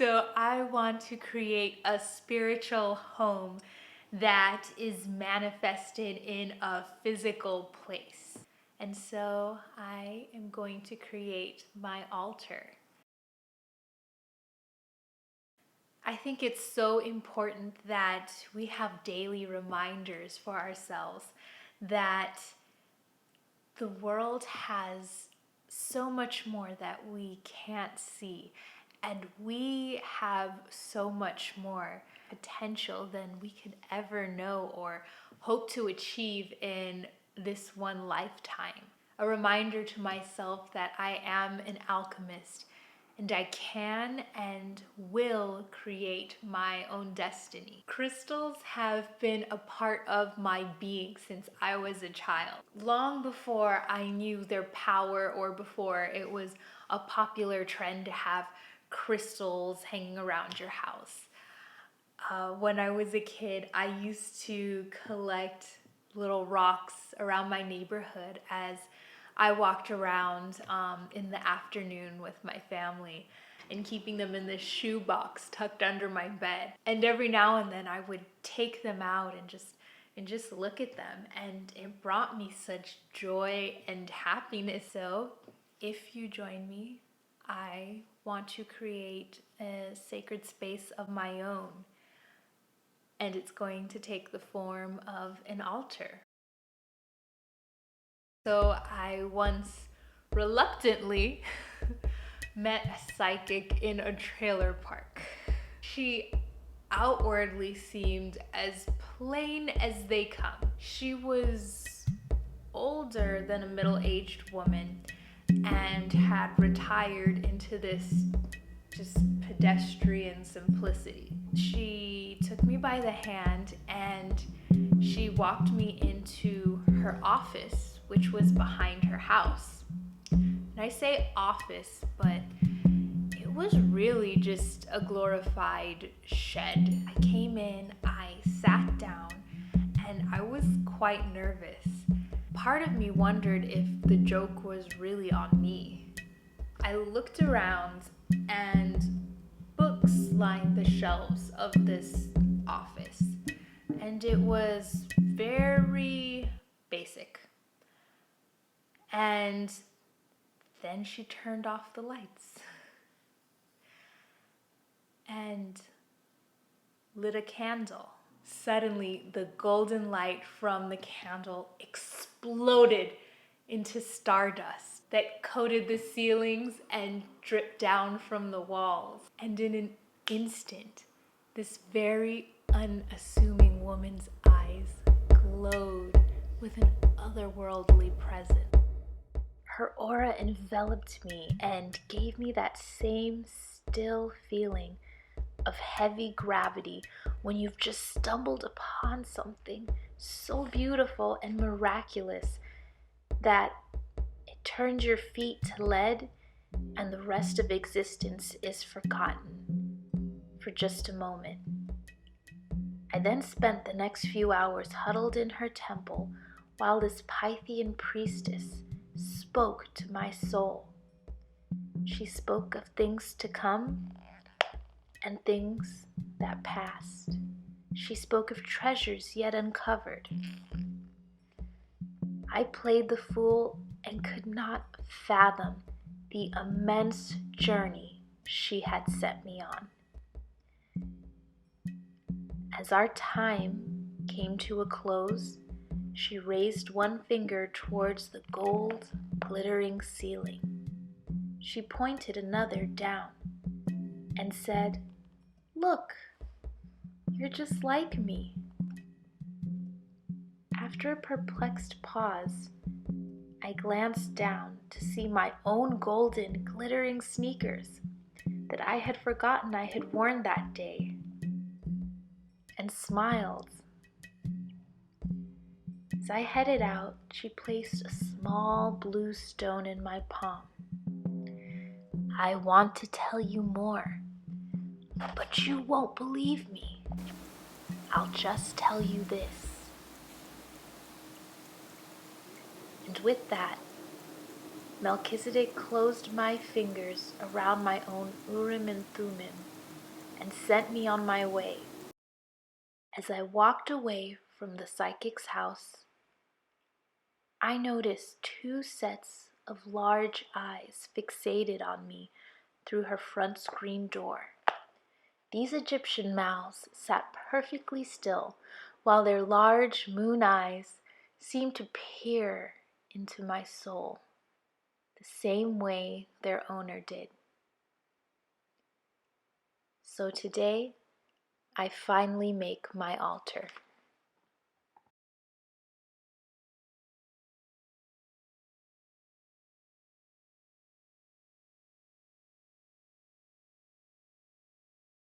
So I want to create a spiritual home that is manifested in a physical place. And so I am going to create my altar. I think it's so important that we have daily reminders for ourselves that the world has so much more that we can't see, and we have so much more potential than we could ever know or hope to achieve in this one lifetime. A reminder to myself that I am an alchemist and I can and will create my own destiny. Crystals have been a part of my being since I was a child. Long before I knew their power or before it was a popular trend to have crystals hanging around your house. When I was a kid, I used to collect little rocks around my neighborhood as I walked around in the afternoon with my family and keeping them in this shoebox tucked under my bed. And every now and then I would take them out and just look at them, and it brought me such joy and happiness. So if you join me, I want to create a sacred space of my own, and it's going to take the form of an altar. So I once reluctantly met a psychic in a trailer park. She outwardly seemed as plain as they come. She was older than a middle-aged woman and had retired into this just pedestrian simplicity. She took me by the hand and she walked me into her office, which was behind her house. And I say office, but it was really just a glorified shed. I came in, I sat down, and I was quite nervous. Part of me wondered if the joke was really on me. I looked around and books lined the shelves of this office, and it was very basic. And then she turned off the lights and lit a candle. Suddenly, the golden light from the candle exploded into stardust that coated the ceilings and dripped down from the walls. And in an instant, this very unassuming woman's eyes glowed with an otherworldly presence. Her aura enveloped me and gave me that same still feeling of heavy gravity when you've just stumbled upon something so beautiful and miraculous that it turns your feet to lead and the rest of existence is forgotten for just a moment. I then spent the next few hours huddled in her temple while this Pythian priestess spoke to my soul. She spoke of things to come and things that passed. She spoke of treasures yet uncovered. I played the fool and could not fathom the immense journey she had set me on. As our time came to a close, she raised one finger towards the gold glittering ceiling. She pointed another down and said, "Look, you're just like me." After a perplexed pause, I glanced down to see my own golden glittering sneakers that I had forgotten I had worn that day, and smiled. As I headed out, she placed a small blue stone in my palm. "I want to tell you more, but you won't believe me. I'll just tell you this." And with that, Melchizedek closed my fingers around my own Urim and Thummim and sent me on my way. As I walked away from the psychic's house, I noticed two sets of large eyes fixated on me through her front screen door. These Egyptian mouths sat perfectly still, while their large moon eyes seemed to peer into my soul, the same way their owner did. So today, I finally make my altar.